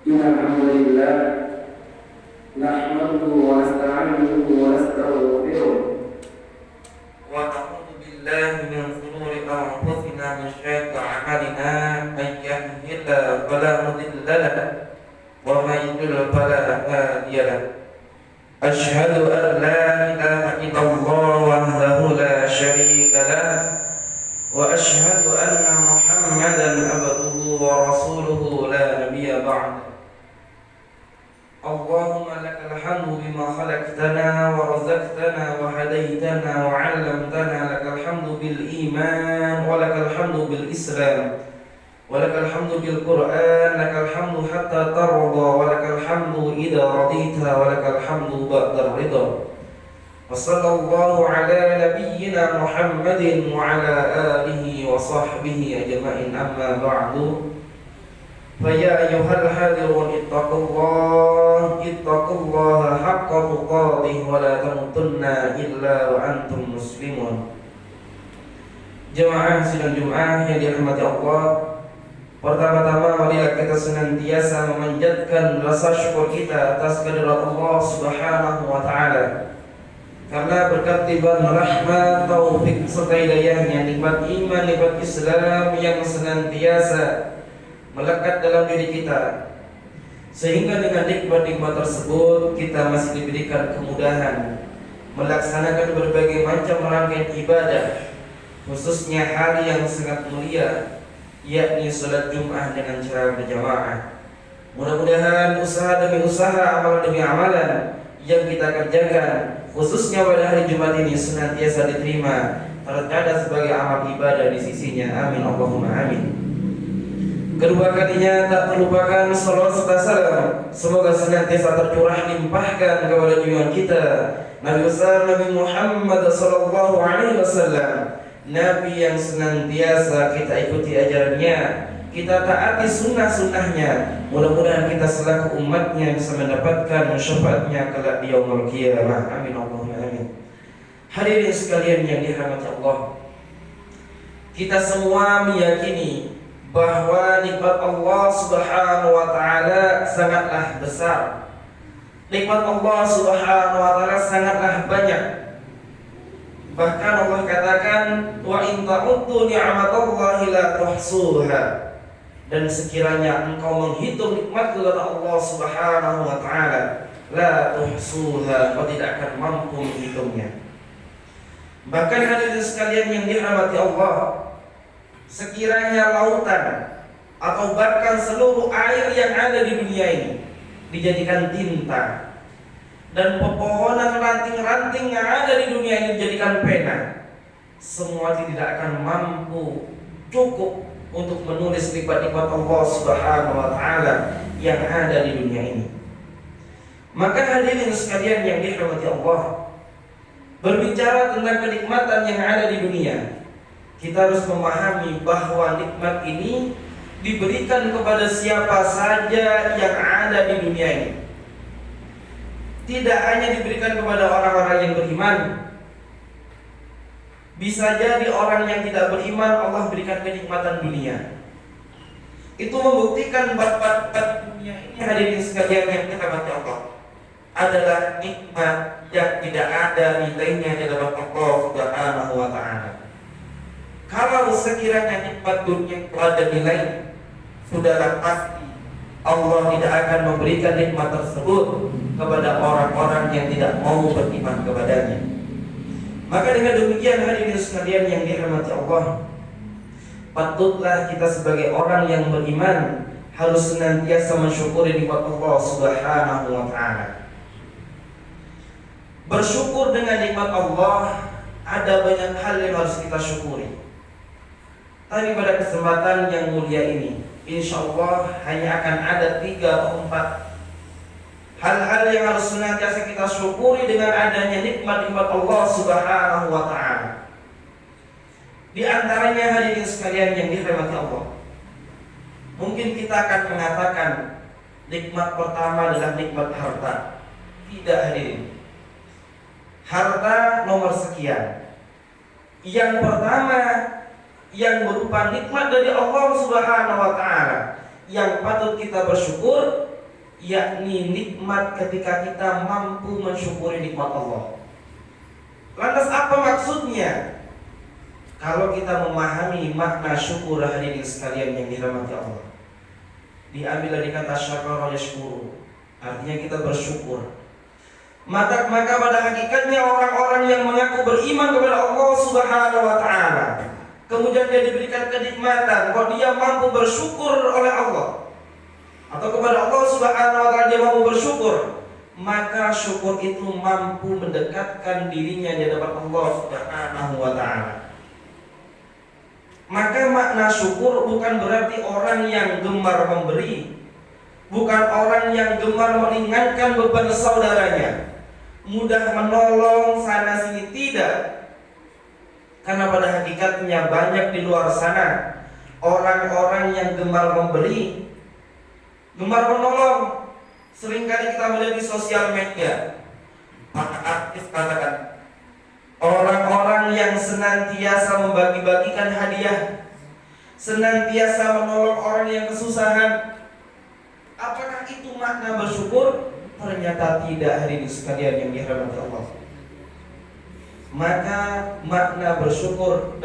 الحمد لله نحمده ونستعينه ونستغفره ونعوذ بالله من شرور أنفسنا من سيئات أعمالنا من يهده الله فلا مضل له ومن يضلل فلا هادي له أشهد أن لا إله إلا الله وحده لا شريك له وأشهد أن محمدا عبده ورسوله لا نبي بعده اللهم لك الحمد بما خلقتنا ورزقتنا وهديتنا وعلمتنا لك الحمد بالإيمان ولك الحمد بالإسلام ولك الحمد بالقرآن لك الحمد حتى ترضى ولك الحمد إذا رضيت ولك الحمد بعد الرضا وصلى الله على نبينا محمد وعلى آله وصحبه أجمعين أما بعد فيا أيها الحاضرون اتقوا الله حق تقاته ولا تموتن إلا وأنتم مسلمون. Jemaah sidang Jumat yang dirahmati Allah, pertama-tama marilah kita senantiasa memanjatkan rasa syukur kita atas kehadirat Allah Subhanahu wa taala. Karena berkat tiban rahmat, taufik serta hidayahnya, nikmat iman, nikmat Islam yang senantiasa melekat dalam diri kita, sehingga dengan nikmat-nikmat tersebut kita masih diberikan kemudahan melaksanakan berbagai macam rangkaian ibadah, khususnya hari yang sangat mulia, yakni salat Jumat dengan cara berjamaah. Mudah-mudahan usaha demi usaha, amalan demi amalan yang kita kerjakan khususnya pada hari Jumat ini senantiasa diterima, tercatat sebagai amal ibadah di sisinya. Amin Allahumma amin. Kedua kalinya tak terlupakan salawat serta salam semoga senantiasa tercurah limpahkan kepada junjungan kita Nabi besar Nabi Muhammad sallallahu alaihi wasallam, Nabi yang senantiasa kita ikuti ajarannya, kita taati sunnah-sunnahnya. Mudah-mudahan kita selaku umatnya bisa mendapatkan syafaatnya kelak di yaumul qiyamah. Amin Allahumma amin. Hadirin sekalian yang dirahmati Allah, kita semua meyakini bahwa nikmat Allah Subhanahu wa taala sangatlah besar. Nikmat Allah Subhanahu wa taala sangatlah banyak. Bahkan Allah katakan wa in ta'uddu ni'matallahi la tuhsuha. Dan sekiranya engkau menghitung nikmat kepada Allah Subhanahu wa taala, la tuhsuha, kau tidak akan mampu menghitungnya. Bahkan hadirin sekalian yang dirahmati Allah, sekiranya lautan atau bahkan seluruh air yang ada di dunia ini dijadikan tinta, dan pepohonan ranting-ranting yang ada di dunia ini dijadikan pena, semua tidak akan mampu cukup untuk menulis nikmat-nikmat Allah Subhanahu wa taala yang ada di dunia ini. Maka hadirin sekalian yang dirahmati Allah, berbicara tentang kenikmatan yang ada di dunia, kita harus memahami bahwa nikmat ini diberikan kepada siapa saja yang ada di dunia ini. Tidak hanya diberikan kepada orang-orang yang beriman. Bisa jadi orang yang tidak beriman Allah berikan kenikmatan dunia. Itu membuktikan bahwa dunia ini hadirin sekalian yang dirahmati Allah adalah nikmat yang tidak ada nilainya di dalam Allah Subhanahu wa taala. Kalau sekiranya nikmat dunia itu ada nilai, sudahlah pasti Allah tidak akan memberikan nikmat tersebut kepada orang-orang yang tidak mau beriman kepadanya. Maka dengan demikian hadirin sekalian yang dirahmati Allah, patutlah kita sebagai orang yang beriman harus senantiasa mensyukuri nikmat Allah Subhanahu wa taala. Bersyukur dengan nikmat Allah, ada banyak hal yang harus kita syukuri. Tapi pada kesempatan yang mulia ini, insya Allah hanya akan ada 3 atau 4 hal-hal yang harus senantiasa kita syukuri dengan adanya nikmat-nikmat Allah Subhanahu wa taala. Di antaranya hadirin sekalian yang dirahmati Allah, mungkin kita akan mengatakan nikmat pertama adalah nikmat harta. Tidak hadirin. Harta nomor sekian. Yang pertama yang berupa nikmat dari Allah Subhanahu wa taala, yang patut kita bersyukur, yakni nikmat ketika kita mampu mensyukuri nikmat Allah. Lantas apa maksudnya? Kalau kita memahami makna syukur, hadirin sekalian yang dirahmati Allah, diambil dari kata syakara yashkuru, artinya kita bersyukur. Maka pada hakikatnya orang-orang yang mengaku beriman kepada Allah Subhanahu wa taala, kemudian dia diberikan kenikmatan, kalau dia mampu bersyukur oleh Allah, atau kepada Allah Subhanahu wa taala dia mampu bersyukur, maka syukur itu mampu mendekatkan dirinya di hadapan Allah Subhanahu wa taala. Maka makna syukur bukan berarti orang yang gemar memberi, bukan orang yang gemar meringankan beban saudaranya, mudah menolong sana sini, tidak. Karena pada hakikatnya banyak di luar sana orang-orang yang gemar memberi, gemar menolong. Seringkali kita melihat di sosial media, maka aktif katakan orang-orang yang senantiasa membagi-bagikan hadiah, senantiasa menolong orang yang kesusahan. Apakah itu makna bersyukur? Ternyata tidak, hadirin sekalian yang dirahmati Allah. Maka makna bersyukur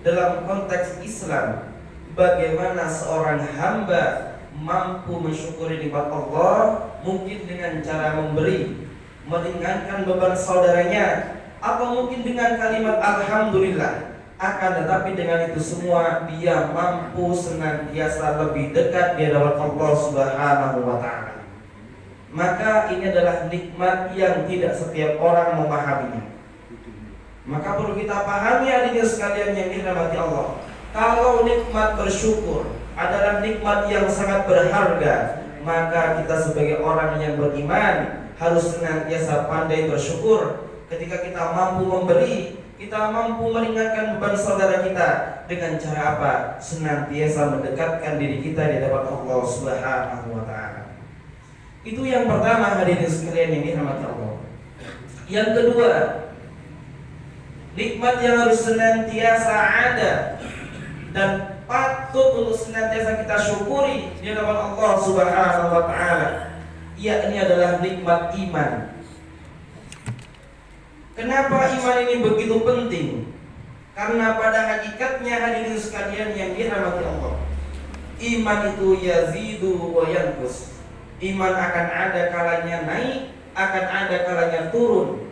dalam konteks Islam, bagaimana seorang hamba mampu mensyukuri nikmat Allah, mungkin dengan cara memberi, meringankan beban saudaranya, atau mungkin dengan kalimat alhamdulillah. Akan tetapi dengan itu semua dia mampu senantiasa lebih dekat di hadapan Allah Subhanahu wa taala. Maka ini adalah nikmat yang tidak setiap orang memahaminya. Maka perlu kita pahami, hadirin sekalian yang dirahmati Allah, kalau nikmat bersyukur adalah nikmat yang sangat berharga, maka kita sebagai orang yang beriman harus senantiasa pandai bersyukur. Ketika kita mampu memberi, kita mampu meringankan beban saudara kita, dengan cara apa? Senantiasa mendekatkan diri kita di hadapan Allah Subhanahu wa taala. Itu yang pertama, hadirin sekalian yang dirahmati Allah. Yang kedua, nikmat yang harus senantiasa ada dan patut untuk senantiasa kita syukuri di hadapan Allah Subhanahu wa taala, yakni adalah nikmat iman. Kenapa iman ini begitu penting? Karena pada hakikatnya, hadirin sekalian yang dirahmati Allah, iman itu yazidu wa yanqus. Iman akan ada kalanya naik, akan ada kalanya turun.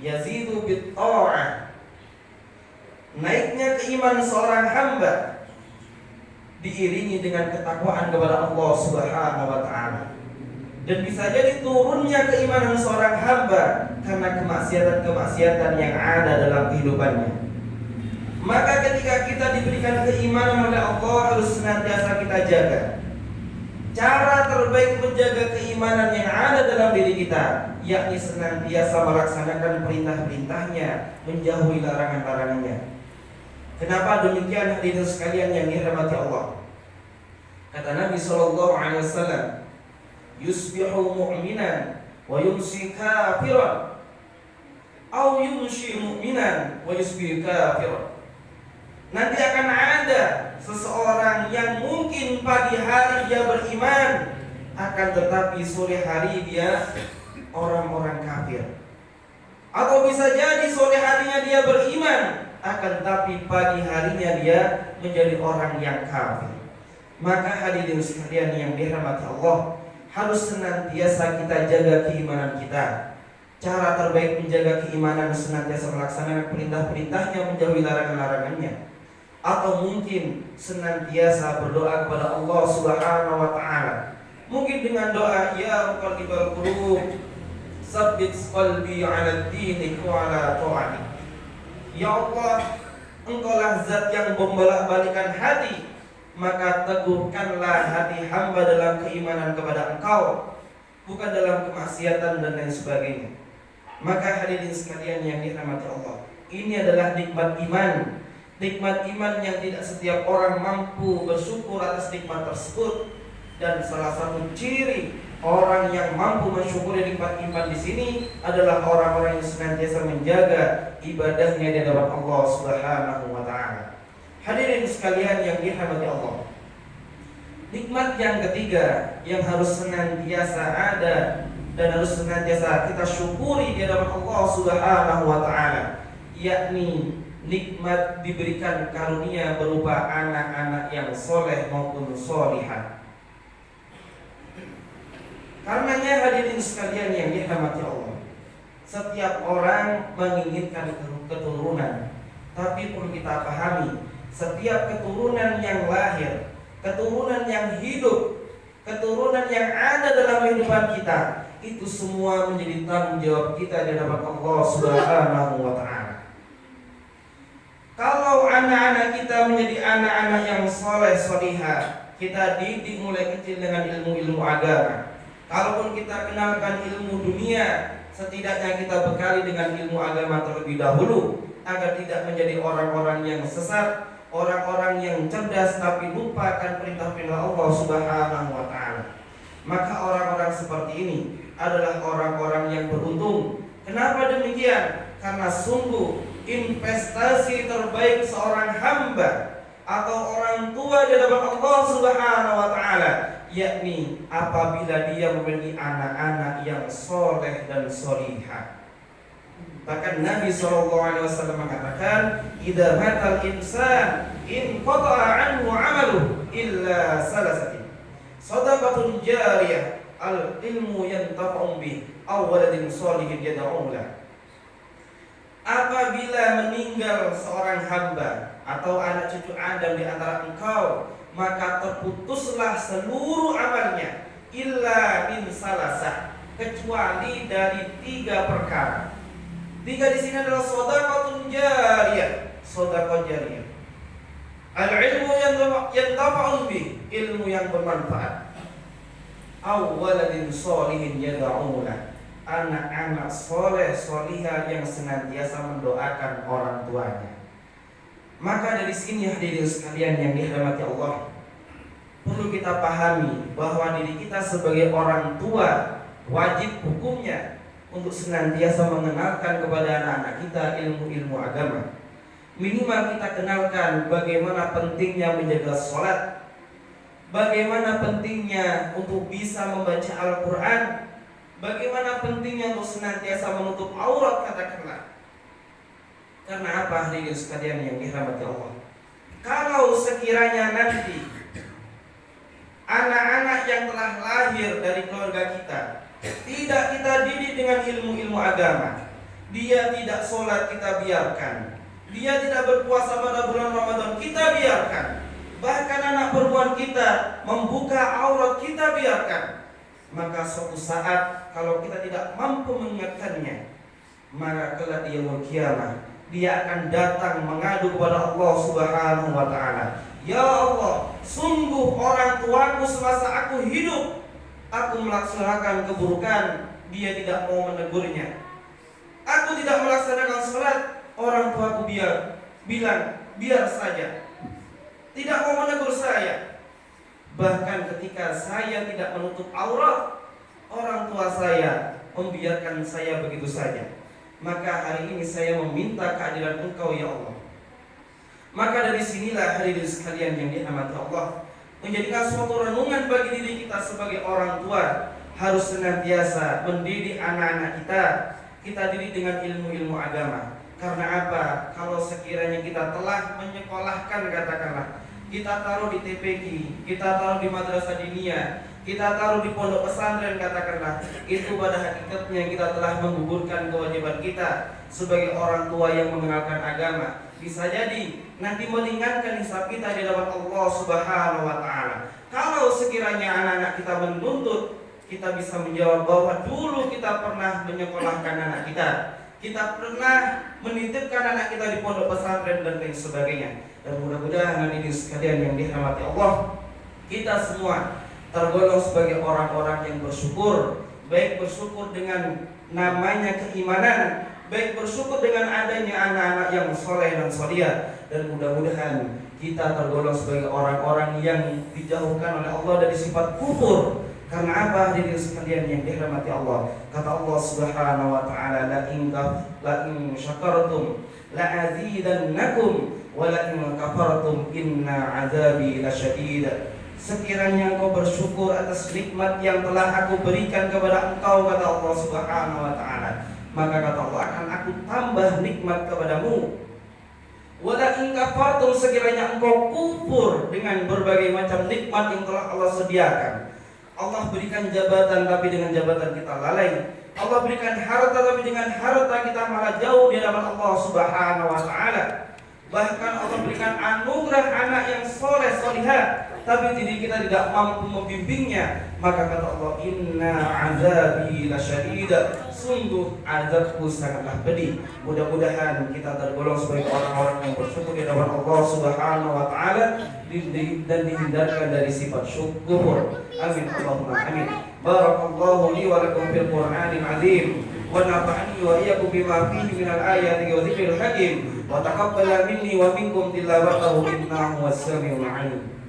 Yazidu bit ta'ah, naiknya keimanan seorang hamba diiringi dengan ketakwaan kepada Allah Subhanahu wa taala. Dan bisa jadi turunnya keimanan seorang hamba karena kemaksiatan-kemaksiatan yang ada dalam kehidupannya. Maka ketika kita diberikan keimanan oleh Allah, harus senantiasa kita jaga. Cara terbaik menjaga keimanan yang ada dalam diri kita, yakni senantiasa melaksanakan perintah-perintahnya, menjauhi larangan-larangannya. Kenapa demikian, hadirin sekalian yang dirahmati Allah? Kata Nabi SAW, yusbihu mu'minan wa yumsi kafiran, atau yumsi mu'minan wa yusbihu kafiran. Nanti akan ada seseorang yang mungkin pagi hari dia beriman, akan tetapi sore hari dia orang-orang kafir. Atau bisa jadi sore harinya dia beriman, akan tetapi pagi harinya dia menjadi orang yang kafir. Maka hadirin sekalian yang dirahmati Allah, harus senantiasa kita jaga keimanan kita. Cara terbaik menjaga keimanan senantiasa melaksanakan perintah-perintahnya, menjauhi larangan-larangannya. Atau mungkin senantiasa berdoa kepada Allah Subhanahu wa taala. Mungkin dengan doa, ya muqallibal qulub, tsabbit qalbi 'ala dinik wa 'ala ta'atik. Ya Allah, Engkaulah zat yang membolak-balikan hati, maka teguhkanlah hati hamba dalam keimanan kepada Engkau, bukan dalam kemaksiatan dan lain sebagainya. Maka hadirin sekalian yang dirahmati Allah, ini adalah nikmat iman. Nikmat iman yang tidak setiap orang mampu bersyukur atas nikmat tersebut. Dan salah satu ciri orang yang mampu mensyukuri nikmat iman di sini adalah orang-orang yang senantiasa menjaga ibadahnya di hadapan Allah Subhanahu wa taala. Hadirin sekalian yang dirahmati Allah, Nikmat yang ketiga yang harus senantiasa ada dan harus senantiasa kita syukuri di hadapan Allah Subhanahu wa taala, yakni nikmat diberikan karunia berupa anak-anak yang soleh maupun solihah. Karenanya hadirin sekalian yang dirahmati Allah, setiap orang menginginkan keturunan, tapi perlu kita pahami, setiap keturunan yang lahir, keturunan yang hidup, keturunan yang ada dalam kehidupan kita, itu semua menjadi tanggung jawab kita di hadapan Allah Subhanahu wa taala. Kalau anak-anak kita menjadi anak-anak yang soleh solihah, kita didik mulai kecil dengan ilmu-ilmu agama. Kalaupun kita kenalkan ilmu dunia, setidaknya kita bekali dengan ilmu agama terlebih dahulu, agar tidak menjadi orang-orang yang sesat, orang-orang yang cerdas tapi lupakan perintah-perintah Allah Subhanahu wa taala. Maka orang-orang seperti ini adalah orang-orang yang beruntung. Kenapa demikian? Karena sungguh investasi terbaik seorang hamba atau orang tua di hadapan Allah Subhanahu wa taala, yakni apabila dia memiliki anak-anak yang soleh dan solihah. Bahkan Nabi SAW mengatakan, "Idza matal insan in qata'a anhu 'amaluhu illa salasatin. Shadaqatun jariyah, al-ilmu yantafa'u bih, aw waladin shalihin yad'u lahu." Apabila meninggal seorang hamba atau anak cucu Adam di antara engkau, maka terputuslah seluruh amalnya, illa min salasah, kecuali dari 3 perkara. 3 di sini adalah shadaqatun jariyah, sedekah jariyah. Al-ilmu yantafa'u bih, ilmu yang bermanfaat. Aw waladin shalihin yad'u lahu, anak-anak soleh solihah yang senantiasa mendoakan orang tuanya. Maka dari sini hadirin sekalian yang dirahmati Allah, perlu kita pahami bahwa diri kita sebagai orang tua wajib hukumnya untuk senantiasa mengenalkan kepada anak-anak kita ilmu-ilmu agama. Minimal kita kenalkan bagaimana pentingnya menjaga sholat, bagaimana pentingnya untuk bisa membaca Al-Quran, bagaimana pentingnya untuk senantiasa menutup aurat, katakanlah. Karena apa hadirin sekalian yang dirahmati Allah? Kalau sekiranya nanti anak-anak yang telah lahir dari keluarga kita tidak kita didik dengan ilmu-ilmu agama, dia tidak sholat kita biarkan, dia tidak berpuasa pada bulan Ramadan kita biarkan, bahkan anak perempuan kita membuka aurat kita biarkan, maka suatu saat kalau kita tidak mampu mengingatkannya, maka kelak di yaumul qiyamah dia akan datang mengadu kepada Allah Subhanahu wa taala. Ya Allah, sungguh orang tuaku semasa aku hidup, aku melaksanakan keburukan, dia tidak mau menegurnya. Aku tidak melaksanakan sholat, orang tuaku bilang biar saja, tidak mau menegur saya. Bahkan ketika saya tidak menutup aurat, orang tua saya membiarkan saya begitu saja. Maka hari ini saya meminta keadilan Engkau ya Allah. Maka dari sinilah hadirin sekalian yang dirahmati Allah, menjadikan suatu renungan bagi diri kita sebagai orang tua, harus senantiasa mendidik anak-anak kita. Kita didik dengan ilmu-ilmu agama. Karena apa? Kalau sekiranya kita telah menyekolahkan, katakanlah, kita taruh di TPQ, kita taruh di madrasah diniyah, kita taruh di pondok pesantren, katakanlah, itu pada hakikatnya kita telah menggugurkan kewajiban kita sebagai orang tua yang mengenalkan agama. Bisa jadi nanti meringankan hisab kita di hadapan Allah Subhanahu wa taala. Kalau sekiranya anak-anak kita menuntut, kita bisa menjawab bahwa dulu kita pernah menyekolahkan anak kita pernah menitipkan anak kita di pondok pesantren dan lain sebagainya. Dan mudah-mudahan hadirin sekalian yang dirahmati Allah, kita semua tergolong sebagai orang-orang yang bersyukur, baik bersyukur dengan namanya keimanan, baik bersyukur dengan adanya anak-anak yang soleh dan solihah, dan mudah-mudahan kita tergolong sebagai orang-orang yang dijauhkan oleh Allah dari sifat kufur. Karena apa hadirin sekalian yang dirahmati Allah? Kata Allah Subhanahu wa taala, la in syakartum la azidannakum wa la in kafartum inna azabi lasyadid. Sekiranya engkau bersyukur atas nikmat yang telah aku berikan kepada engkau, kata Allah Subhanahu wa ta'ala, maka kata Allah akan aku tambah nikmat kepadamu. Wala in kafartum, sekiranya engkau kufur dengan berbagai macam nikmat yang telah Allah sediakan. Allah berikan jabatan tapi dengan jabatan kita lalai. Allah berikan harta tapi dengan harta kita malah jauh di hadapan Allah Subhanahu wa ta'ala. Bahkan Allah berikan anugerah anak yang soleh solihah, tapi diri kita tidak mampu membimbingnya. Maka kata Allah, inna azabi lasyadid, sungguh azabku sangatlah pedih. Mudah-mudahan kita tergolong sebagai orang-orang yang bersyukur di hadapan Allah Subhanahu wa ta'ala dan dihindarkan dari sifat syukur. Amin Allahumma amin. Barakallahu li wa lakum fil Qur'anil azim, wa nafa'ani wa iyyakum bima fihi minal ayati wa dzikril hakim, wa taqabbala minni wa minkum tilawatahu innahu was-sami'ul 'alim.